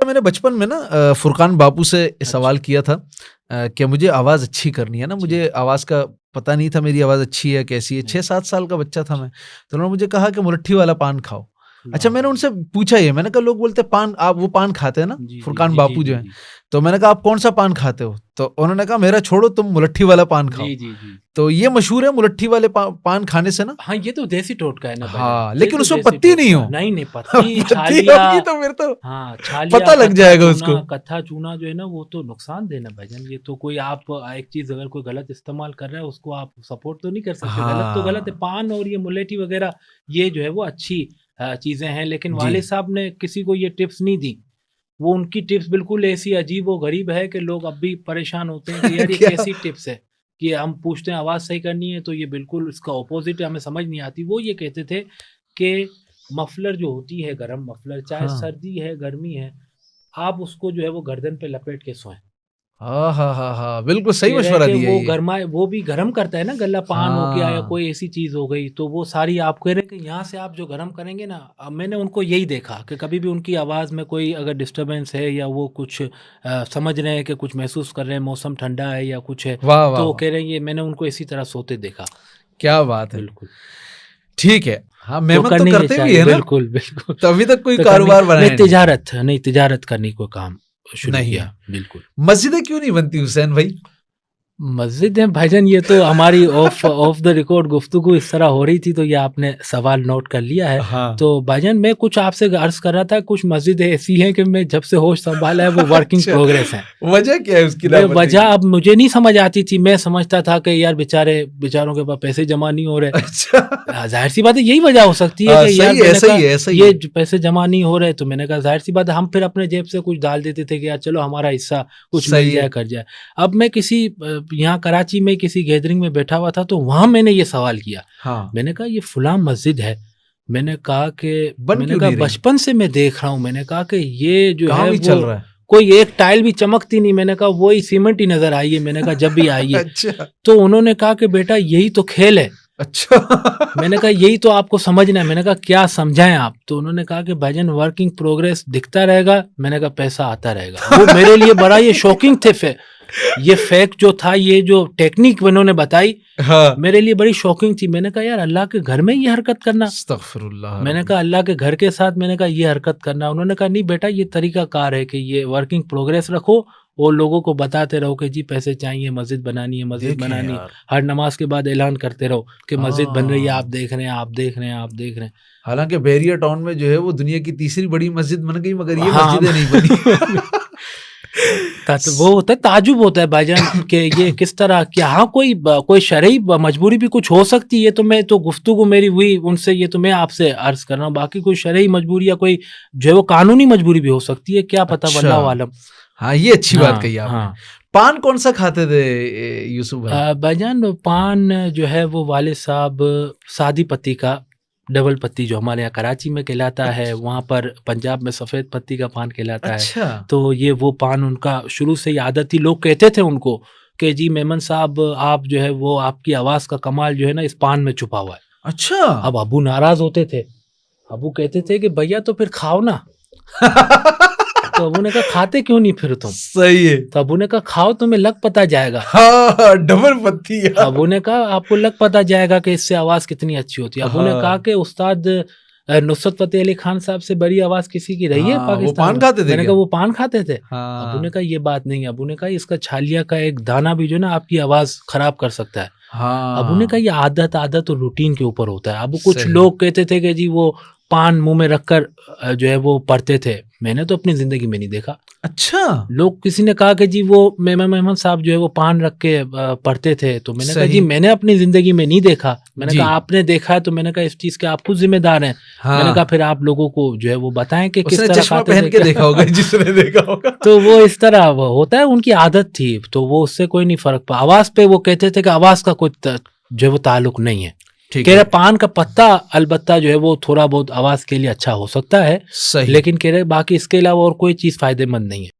मैंने बचपन में ना फुरकान बापू से सवाल किया था कि मुझे आवाज़ अच्छी करनी है ना, मुझे आवाज़ का पता नहीं था मेरी आवाज़ अच्छी है कैसी है। 6-7 साल का बच्चा था मैं, तो उन्होंने मुझे कहा कि मुलट्ठी वाला पान खाओ। अच्छा, मैंने उनसे पूछा ये, मैंने कहा लोग बोलते हैं पान, आप वो पान खाते हैं ना, फुरकान बापू जो है, तो मैंने कहा आप कौन सा पान खाते हो? तो उन्होंने कहा मेरा छोड़ो, तुम मुलट्ठी वाला पान खाओ। तो ये मशहूर है मुलट्ठी वाले पान खाने से ना। हाँ, ये तो देसी टोटका है ना। हाँ, लेकिन उसमें पत्ती नहीं हो। नहीं पत्ती छालिया तो फिर तो हाँ, छालिया पता लग जाएगा उसको। कत्था चूना जो है ना, वो तो नुकसान देना भाईजान। ये तो कोई आप एक चीज अगर कोई गलत इस्तेमाल कर रहा है उसको आप सपोर्ट तो नहीं कर सकते। गलत तो गलत है। पान और ये मुलेठी वगैरह ये जो है वो अच्छी चीजें हैं, लेकिन वाले साहब ने किसी को ये टिप्स नहीं दी। वो उनकी टिप्स बिल्कुल ऐसी अजीब व गरीब है कि लोग अब भी परेशान होते हैं कि यार ये कैसी टिप्स है कि हम पूछते हैं आवाज़ सही करनी है तो ये बिल्कुल इसका ऑपोजिट है, हमें समझ नहीं आती। वो ये कहते थे कि मफलर जो होती है, गरम मफलर, चाहे सर्दी है गर्मी है, आप उसको जो है वो गर्दन पे लपेट के सोएं। हाँ, बिल्कुल सही मशवरा दिया। वो गरमाए, वो भी गर्म करता है ना गला, पान हो गया या कोई ऐसी चीज हो गई, तो वो सारी आप कह रहे हैं कि यहाँ से आप जो गर्म करेंगे ना। अब मैंने उनको यही देखा कि कभी भी उनकी आवाज़ में कोई अगर डिस्टरबेंस है या वो कुछ समझ रहे हैं कि कुछ महसूस कर रहे हैं, मौसम ठंडा है या कुछ है, तो कह रहे हैं ये, मैंने उनको इसी तरह सोते देखा। क्या बात है, बिल्कुल ठीक है। हाँ, मेहनत तो करते भी है ना। बिल्कुल तभी तक कोई कारोबार बनाए नहीं, तिजारत करने को काम शुरू किया। बिल्कुल। मस्जिदें क्यों नहीं बनती हुसैन भाई? मस्जिद है भाईजान, ये तो हमारी ऑफ द रिकॉर्ड गुफ्तगू इस तरह हो रही थी, तो ये आपने सवाल नोट कर लिया है। हाँ। तो भाईजान मैं कुछ आपसे अर्ज कर रहा था, कुछ मस्जिदें ऐसी हैं कि मैं जब से होश संभाला है वो वर्किंग प्रोग्रेस है। वजह क्या है उसकी? वजह अब मुझे नहीं समझ आती थी। मैं समझता था कि यार बेचारों के पास पैसे जमा नहीं हो रहे। अच्छा, जाहिर सी बात है यही वजह हो सकती है कि यार ये पैसे जमा नहीं हो रहे। तो मैंने कहा जाहिर सी बात है, हम फिर अपने जेब से कुछ डाल देते थे कि यार चलो हमारा हिस्सा कुछ मिल जाए, कर जाए। अब मैं किसी यहाँ कराची में किसी गैदरिंग में बैठा हुआ था, तो वहां मैंने ये सवाल किया। मैंने कहा ये फुला मस्जिद है, मैंने कहा कि बचपन से मैं देख रहा हूँ, मैंने कहा कि ये जो है चल रहा है, कोई एक टाइल भी चमकती नहीं। मैंने कहा वही सीमेंट ही नजर आई है। मैंने कहा जब भी आई है। अच्छा। तो उन्होंने कहा कि बेटा यही तो खेल है। अच्छा। मैंने कहा यही तो आपको समझना है। मैंने कहा क्या समझाएं आप? तो उन्होंने कहा कि भाईजान वर्किंग प्रोग्रेस दिखता रहेगा। मैंने कहा पैसा आता रहेगा। वो मेरे लिए बड़ा ये शॉकिंग थे। ये फैक्ट जो था, ये जो टेक्निक उन्होंने बताई, मेरे लिए बड़ी शॉकिंग थी। मैंने कहा यार अल्लाह के घर में ये हरकत करना, अस्तगफिरुल्लाह। मैंने कहा अल्लाह के घर के साथ, मैंने कहा ये हरकत करना। उन्होंने कहा नहीं बेटा, ये तरीका कार है कि ये वर्किंग प्रोग्रेस रखो और लोगों को बताते रहो कि जी पैसे चाहिए, मस्जिद बनानी है, मस्जिद बनानी है। हर नमाज के बाद ऐलान करते रहो कि मस्जिद बन रही है, आप देख रहे हैं, आप देख रहे हैं, आप देख रहे हैं। हालांकि बैरिया टाउन में जो है वो दुनिया की तीसरी बड़ी मस्जिद बन गई, मगर ये मस्जिदें नहीं बनी। तो वो होता है, ताजुब होता है भाईजान कि ये किस तरह, क्या हाँ कोई शरई मजबूरी भी कुछ हो सकती है। तो मैं तो गुफ्तगू मेरी हुई उनसे, ये तो मैं आपसे अर्ज कर रहा हूँ। बाकी कोई शरई मजबूरी या कोई जो है वो कानूनी मजबूरी भी हो सकती है, क्या पता, वल्लाहु आलम। हाँ, ये अच्छी बात कही आपने। पान कौन सा खाते थे यूसुफ भाई? भाईजान पान जो है वो वाले साहब सादी पत्ती का, डबल पत्ती जो हमारे यहाँ कराची में कहलाता है, वहाँ पर पंजाब में सफ़ेद पत्ती का पान कहलाता है। तो ये वो पान उनका शुरू से ही आदत थी। लोग कहते थे उनको कि जी मेमन साहब, आप जो है वो आपकी आवाज़ का कमाल जो है ना इस पान में छुपा हुआ है। अच्छा। अब अबू नाराज होते थे। अबू कहते थे कि भैया तो फिर खाओ ना। तो अबू ने कहा खाते क्यों नहीं फिर तुम? सही है। तो अबू ने कहा खाओ, तुम्हें लग पता जाएगा। हाँ, डबल पत्ती। अबू ने कहा आपको लग पता जाएगा कि इससे आवाज कितनी अच्छी होती है। अबू ने कहा कि उस्ताद नुसरत फतेह अली खान साहब से बड़ी आवाज किसी की रही है पाकिस्तान? वो पान खाते थे? मैंने कहा वो पान खाते थे। अबू ने कहा ये बात नहीं है। अबू ने कहा इसका छालिया का एक दाना भी जो ना आपकी आवाज खराब कर सकता है। अबू ने कहा ये आदत और रूटीन के ऊपर होता है। अब कुछ लोग कहते थे कि जी वो पान मुंह में रखकर जो है वो पढ़ते थे। मैंने तो अपनी जिंदगी में नहीं देखा। अच्छा। लोग किसी ने कहा कि जी वो मेमन साहब जो है वो पान रख के पढ़ते थे। तो मैंने कहा जी मैंने अपनी जिंदगी में नहीं देखा। मैंने कहा आपने देखा है तो मैंने कहा इस चीज के आप खुद जिम्मेदार हैं। मैंने कहा फिर आप लोगों को जो है वो बताएं कि किस तरह खाते पहन के देखा होगा जिसने देखा होगा। तो वो इस तरह वो होता है, उनकी आदत थी, तो वो उससे कोई नहीं फर्क पड़ा। आवाज पे वो कहते थे कि आवाज का कोई जो है वो ताल्लुक नहीं है। कह रहे पान का पत्ता अलबत्ता जो है वो थोड़ा बहुत आवाज के लिए अच्छा हो सकता है, लेकिन कह रहे बाकी इसके अलावा और कोई चीज फायदेमंद नहीं है।